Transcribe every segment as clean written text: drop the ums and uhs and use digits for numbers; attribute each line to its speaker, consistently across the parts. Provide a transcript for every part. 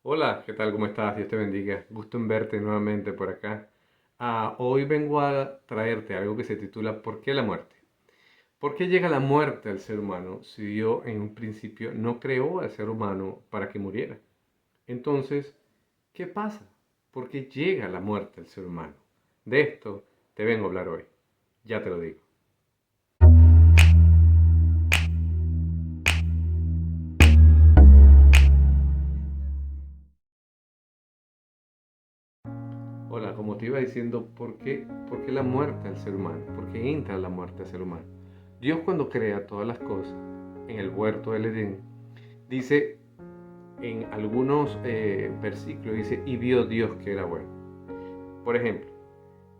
Speaker 1: Hola, ¿qué tal? ¿Cómo estás? Dios te bendiga. Gusto en verte nuevamente por acá. Hoy vengo a traerte algo que se titula ¿Por qué la muerte? ¿Por qué llega la muerte al ser humano si Dios en un principio no creó al ser humano para que muriera? Entonces, ¿qué pasa? ¿Por qué llega la muerte al ser humano? De esto te vengo a hablar hoy. Ya te lo digo. Hola, como te iba diciendo, ¿por qué la muerte al ser humano? ¿Por qué entra la muerte al ser humano? Dios cuando crea todas las cosas en el huerto del Edén, dice en algunos versículos, dice, y vio Dios que era bueno. Por ejemplo,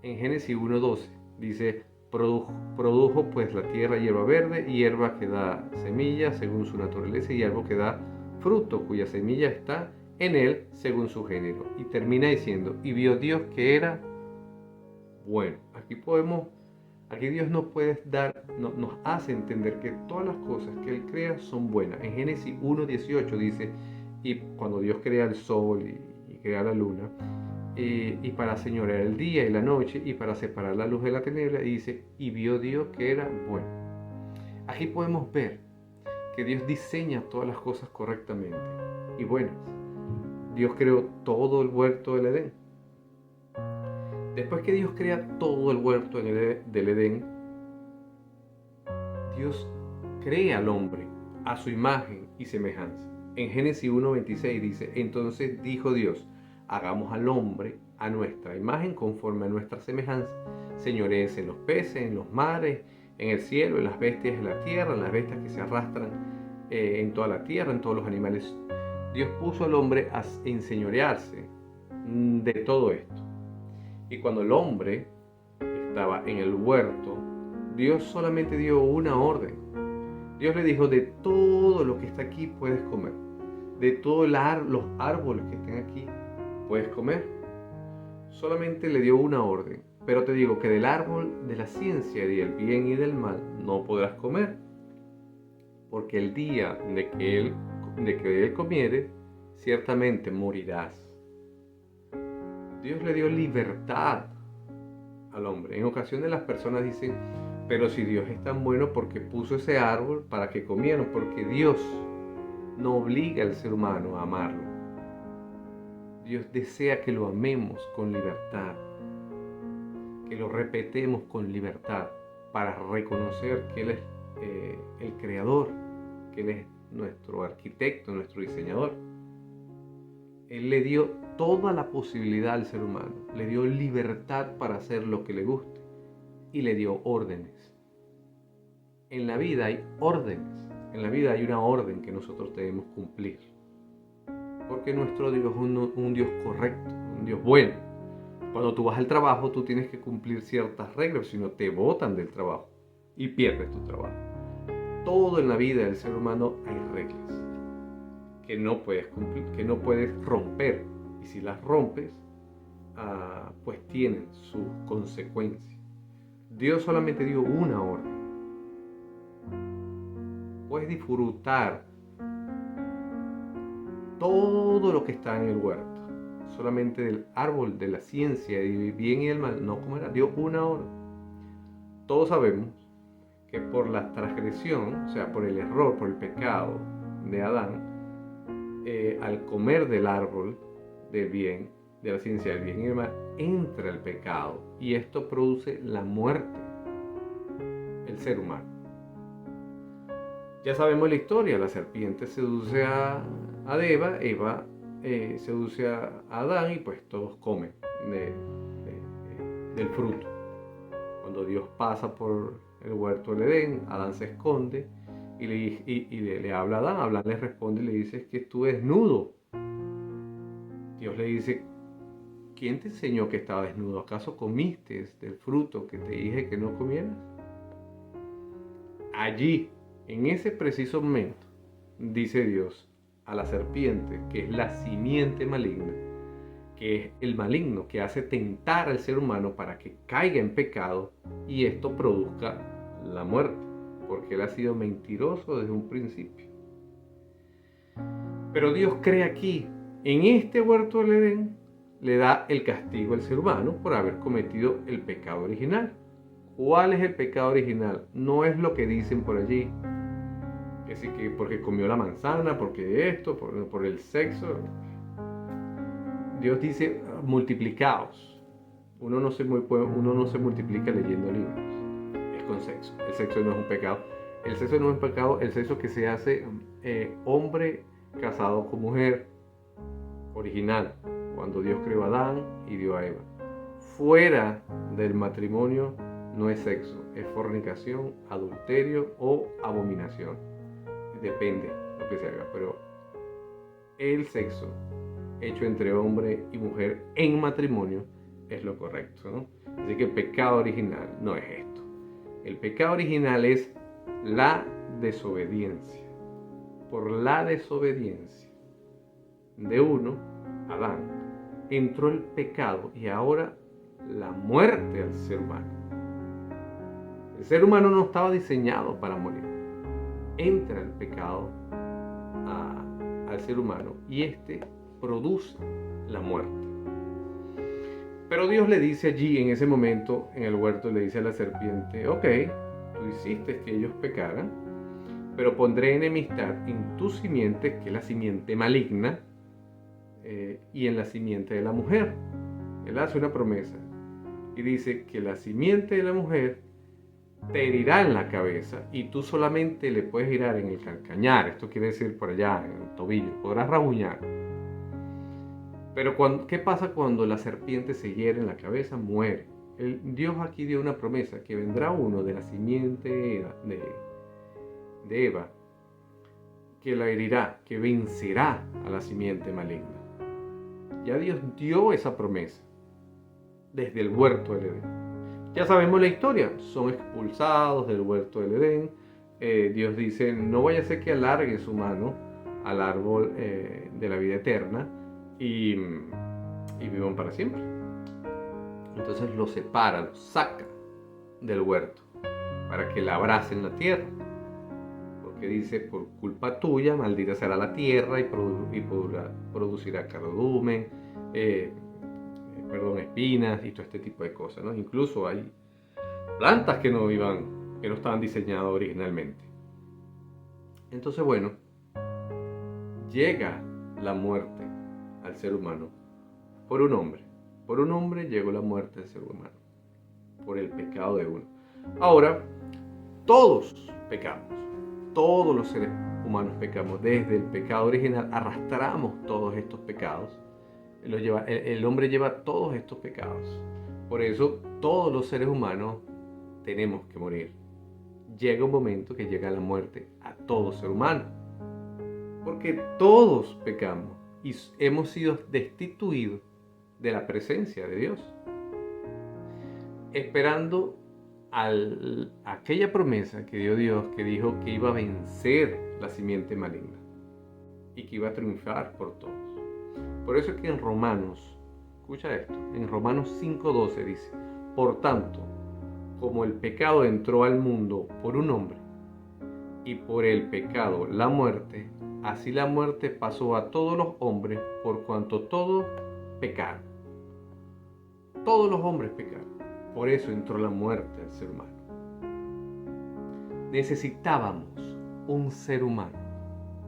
Speaker 1: en Génesis 1:12 dice, produjo pues la tierra hierba verde, hierba que da semilla según su naturaleza, y árbol que da fruto, cuya semilla está en él según su género. Y termina diciendo, y vio Dios que era bueno. Aquí Dios nos hace entender que todas las cosas que Él crea son buenas. En Génesis 1:18 dice, y cuando Dios crea el sol y crea la luna, y para señorear el día y la noche, y para separar la luz de la tiniebla, dice, y vio Dios que era bueno. Aquí podemos ver que Dios diseña todas las cosas correctamente y buenas. Dios creó todo el huerto del Edén. Después que Dios crea todo el huerto del Edén, Dios crea al hombre a su imagen y semejanza. En Génesis 1:26 dice, entonces dijo Dios, hagamos al hombre a nuestra imagen conforme a nuestra semejanza, señorees en los peces, en los mares, en el cielo, en las bestias de la tierra, en las bestias que se arrastran en toda la tierra, en todos los animales. Dios puso al hombre a enseñorearse de todo esto. Y cuando el hombre estaba en el huerto, Dios solamente dio una orden. Dios le dijo, de todo lo que está aquí puedes comer. De todos los árboles que estén aquí puedes comer. Solamente le dio una orden. Pero te digo que del árbol de la ciencia y del bien y del mal no podrás comer. Porque el día de que él comiere, ciertamente morirás. Dios le dio libertad al hombre. En ocasiones las personas dicen, pero si Dios es tan bueno, ¿por qué puso ese árbol para que comieran? Porque Dios no obliga al ser humano a amarlo. Dios desea que lo amemos con libertad, que lo respetemos con libertad, para reconocer que Él es el creador, que Él es nuestro arquitecto, nuestro diseñador. Él le dio toda la posibilidad al ser humano, le dio libertad para hacer lo que le guste y le dio órdenes. En la vida hay órdenes, en la vida hay una orden que nosotros debemos cumplir. Porque nuestro Dios es un Dios correcto, un Dios bueno. Cuando tú vas al trabajo, tú tienes que cumplir ciertas reglas, si no te botan del trabajo y pierdes tu trabajo. Todo en la vida del ser humano hay reglas que no puedes cumplir, que no puedes romper. Y si las rompes, pues tienen sus consecuencias. Dios solamente dio una orden. Puedes disfrutar todo lo que está en el huerto. Solamente del árbol de la ciencia del bien y del mal no comerás. Dio una orden. Todos sabemos que por la transgresión, o sea, por el error, por el pecado de Adán, al comer del árbol del bien, de la ciencia del bien y del mal, entra el pecado y esto produce la muerte, el ser humano. Ya sabemos la historia, la serpiente seduce a Eva, Eva seduce a Adán y pues todos comen del fruto. Cuando Dios pasa por el huerto del Edén, Adán se esconde y le habla a Adán. Adán le responde y le dice que tú desnudo. Dios le dice, ¿quién te enseñó que estaba desnudo? ¿Acaso comiste del fruto que te dije que no comieras? Allí, en ese preciso momento, dice Dios a la serpiente, que es la simiente maligna, que es el maligno que hace tentar al ser humano para que caiga en pecado y esto produzca la muerte, porque él ha sido mentiroso desde un principio. Pero Dios crea aquí En este huerto del Edén le da el castigo al ser humano por haber cometido el pecado original. ¿Cuál es el pecado original? No es lo que dicen por allí, que sí, que porque comió la manzana, porque esto, por el sexo. Dios dice multiplicaos. Uno no se multiplica leyendo libros, es con sexo. El sexo no es un pecado. El sexo no es un pecado, el sexo que se hace hombre casado con mujer, original, cuando Dios creó a Adán y dio a Eva. Fuera del matrimonio no es sexo, es fornicación, adulterio o abominación. Depende lo que se haga, pero el sexo hecho entre hombre y mujer en matrimonio es lo correcto, ¿no? Así que el pecado original no es esto. El pecado original es la desobediencia. Por la desobediencia de uno, Adán, entró el pecado y ahora la muerte al ser humano. El ser humano no estaba diseñado para morir. Entra el pecado al ser humano y este produce la muerte. Pero Dios le dice allí, en ese momento, en el huerto, le dice a la serpiente: ok, tú hiciste que ellos pecaran, pero pondré enemistad en tu simiente, que es la simiente maligna, y en la simiente de la mujer. Él hace una promesa y dice que la simiente de la mujer te herirá en la cabeza y tú solamente le puedes herir en el calcañar. Esto quiere decir por allá, en el tobillo. Podrás rasguñar. Pero ¿qué pasa cuando la serpiente se hiere en la cabeza? Muere. Dios aquí dio una promesa, que vendrá uno de la simiente de Eva, que la herirá, que vencerá a la simiente maligna. Ya Dios dio esa promesa desde el huerto del Edén. Ya sabemos la historia, son expulsados del huerto del Edén. Dios dice: no vaya a ser que alargue su mano al árbol de la vida eterna y vivan para siempre. Entonces los separa, los saca del huerto para que la abracen la tierra. Porque dice: por culpa tuya maldita será la tierra y producirá cardumen, espinas y todo este tipo de cosas, ¿no? Incluso hay plantas que no estaban diseñadas originalmente. Entonces, bueno, llega la muerte al ser humano por un hombre. Por un hombre llegó la muerte al ser humano, por el pecado de uno. Ahora, todos pecamos, todos los seres humanos pecamos. Desde el pecado original arrastramos todos estos pecados. El hombre lleva todos estos pecados. Por eso todos los seres humanos tenemos que morir. Llega un momento que llega la muerte a todo ser humano. Porque todos pecamos y hemos sido destituidos de la presencia de Dios. Esperando aquella promesa que dio Dios, que dijo que iba a vencer la simiente maligna y que iba a triunfar por todos. Por eso es que en Romanos, escucha esto, en Romanos 5:12 dice: por tanto, como el pecado entró al mundo por un hombre, y por el pecado la muerte, así la muerte pasó a todos los hombres, por cuanto todos pecaron. Todos los hombres pecaron. Por eso entró la muerte al ser humano. Necesitábamos un ser humano.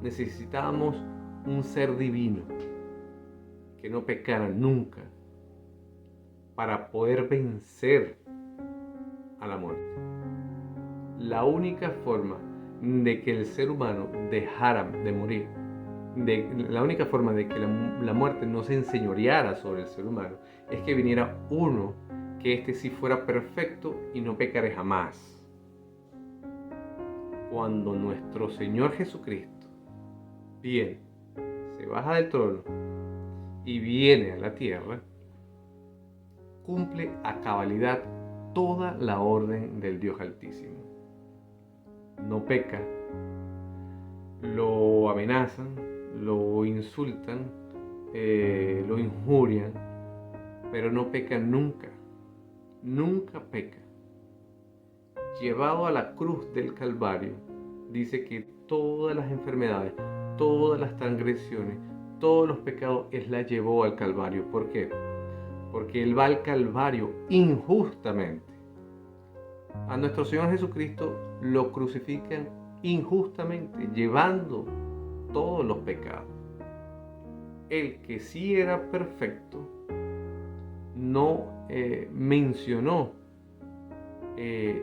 Speaker 1: Necesitábamos un ser divino que no pecara nunca para poder vencer a la muerte. La única forma de que el ser humano dejara de morir, la única forma de que la muerte no se enseñoreara sobre el ser humano, es que viniera uno que este sí fuera perfecto y no pecare jamás. Cuando nuestro Señor Jesucristo viene, se baja del trono y viene a la tierra, cumple a cabalidad toda la orden del Dios Altísimo. No peca, lo amenazan, lo insultan, lo injurian, pero no peca nunca, nunca peca. Llevado a la cruz del Calvario, dice que todas las enfermedades, todas las transgresiones, todos los pecados, Él la llevó al Calvario. ¿Por qué? Porque Él va al Calvario injustamente. A nuestro Señor Jesucristo lo crucifican injustamente, llevando todos los pecados. El que sí era perfecto no mencionó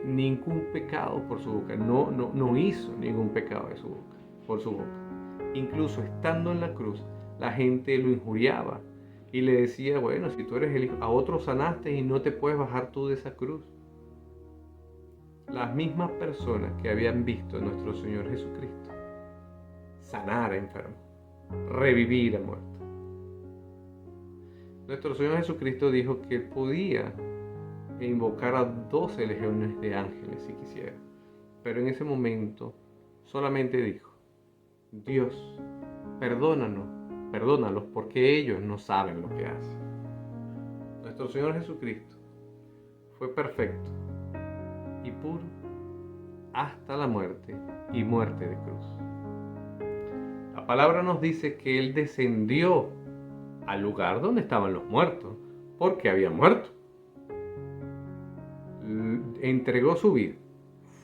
Speaker 1: ningún pecado por su boca, no hizo ningún pecado de su boca, por su boca. Incluso estando en la cruz, la gente lo injuriaba y le decía, bueno, si tú eres el hijo, a otros sanaste y no te puedes bajar tú de esa cruz. Las mismas personas que habían visto a nuestro Señor Jesucristo sanar a enfermos, revivir a muertos. Nuestro Señor Jesucristo dijo que Él podía invocar a 12 legiones de ángeles si quisiera. Pero en ese momento solamente dijo, Dios, perdónalos porque ellos no saben lo que hacen. Nuestro Señor Jesucristo fue perfecto y puro hasta la muerte y muerte de cruz. La palabra nos dice que Él descendió al lugar donde estaban los muertos, porque había muerto. Entregó su vida,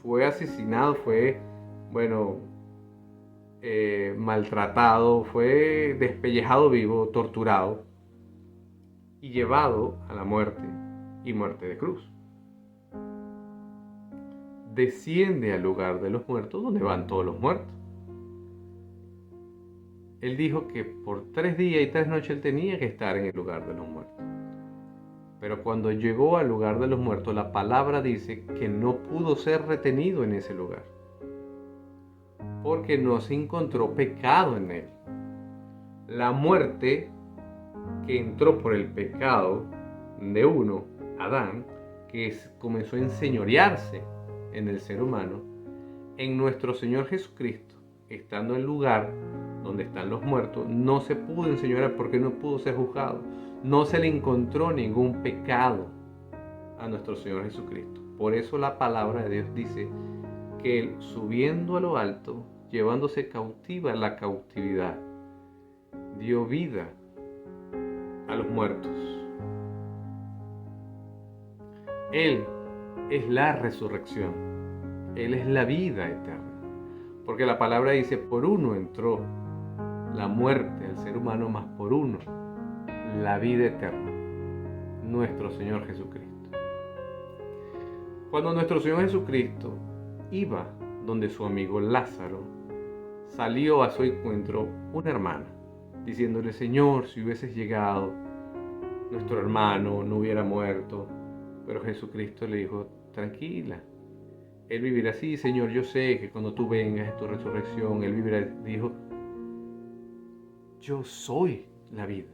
Speaker 1: fue asesinado, fue, maltratado, fue despellejado vivo, torturado y llevado a la muerte y muerte de cruz. Desciende al lugar de los muertos donde van todos los muertos. Él dijo que por 3 días y 3 noches él tenía que estar en el lugar de los muertos. Pero cuando llegó al lugar de los muertos, la palabra dice que no pudo ser retenido en ese lugar, porque no se encontró pecado en él. La muerte que entró por el pecado de uno, Adán, que comenzó a enseñorearse en el ser humano, en nuestro Señor Jesucristo, estando en el lugar donde están los muertos, no se pudo enseñorear porque no pudo ser juzgado. No se le encontró ningún pecado a nuestro Señor Jesucristo. Por eso la palabra de Dios dice que Él, subiendo a lo alto, llevándose cautiva la cautividad, dio vida a los muertos. Él es la resurrección. Él es la vida eterna. Porque la palabra dice, por uno entró la muerte al ser humano, más por uno la vida eterna, nuestro Señor Jesucristo. Cuando nuestro Señor Jesucristo iba donde su amigo Lázaro, salió a su encuentro una hermana, diciéndole, Señor, si hubieses llegado, nuestro hermano no hubiera muerto. Pero Jesucristo le dijo, tranquila, él vivirá así, Señor, yo sé que cuando tú vengas en tu resurrección, él vivirá. Dijo, yo soy la vida.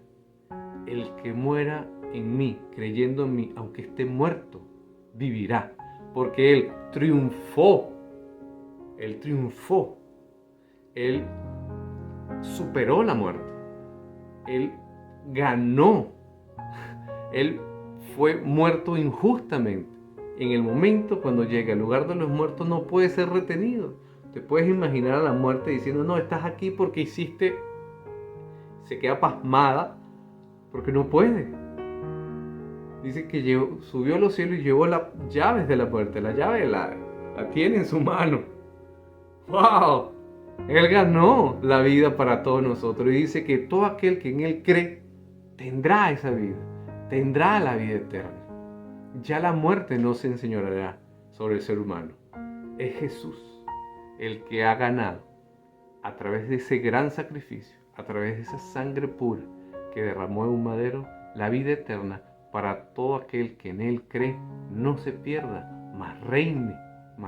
Speaker 1: El que muera en mí, creyendo en mí, aunque esté muerto, vivirá. Porque Él triunfó. Él superó la muerte. Él ganó. Él fue muerto injustamente. En el momento cuando llega al lugar de los muertos no puede ser retenido. Te puedes imaginar a la muerte diciendo, no, estás aquí porque hiciste. Se queda pasmada porque no puede. Dice que subió a los cielos y llevó las llaves de la puerta. La llave la tiene en su mano. ¡Wow! Él ganó la vida para todos nosotros. Y dice que todo aquel que en Él cree tendrá esa vida. Tendrá la vida eterna. Ya la muerte no se enseñoreará sobre el ser humano. Es Jesús el que ha ganado a través de ese gran sacrificio, a través de esa sangre pura que derramó en un madero, la vida eterna para todo aquel que en Él cree, no se pierda, mas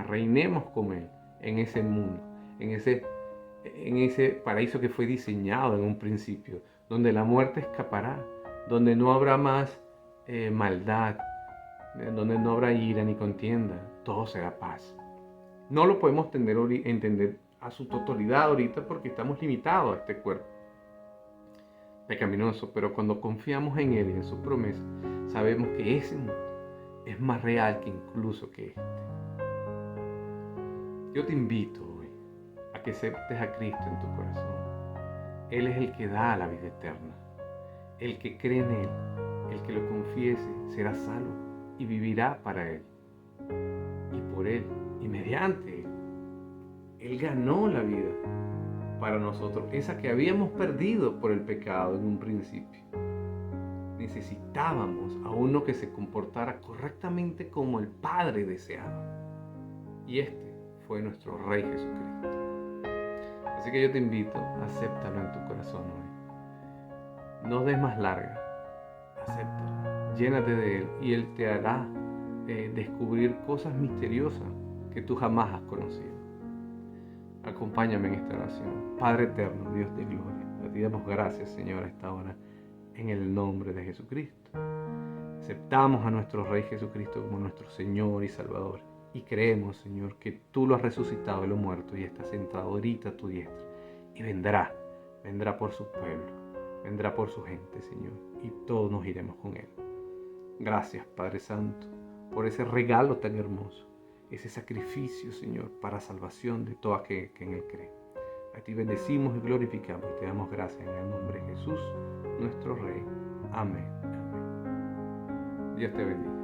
Speaker 1: reinemos con Él en ese mundo, en ese paraíso que fue diseñado en un principio, donde la muerte escapará, donde no habrá más maldad, donde no habrá ira ni contienda, todo será paz. No lo podemos entender a su totalidad ahorita porque estamos limitados a este cuerpo pecaminoso, pero cuando confiamos en Él y en su promesa, sabemos que ese mundo es más real que incluso que este. Yo te invito hoy a que aceptes a Cristo en tu corazón, Él es el que da la vida eterna. El que cree en Él, el que lo confiese, será salvo y vivirá para Él y por Él y mediante Él. Él ganó la vida para nosotros, esa que habíamos perdido por el pecado en un principio. Necesitábamos a uno que se comportara correctamente como el Padre deseaba. Y este fue nuestro Rey Jesucristo. Así que yo te invito, acéptalo en tu corazón hoy. No des más larga, acéptalo, llénate de Él y Él te hará descubrir cosas misteriosas que tú jamás has conocido. Acompáñame en esta oración. Padre eterno, Dios de gloria, te damos gracias, Señor, a esta hora, en el nombre de Jesucristo. Aceptamos a nuestro Rey Jesucristo como nuestro Señor y Salvador. Y creemos, Señor, que tú lo has resucitado de los muertos y está sentado ahorita a tu diestra. Y vendrá por su pueblo, vendrá por su gente, Señor. Y todos nos iremos con Él. Gracias, Padre Santo, por ese regalo tan hermoso. Ese sacrificio, Señor, para salvación de todo aquel que en Él cree. A ti bendecimos y glorificamos y te damos gracias en el nombre de Jesús, nuestro Rey. Amén. Amén. Dios te bendiga.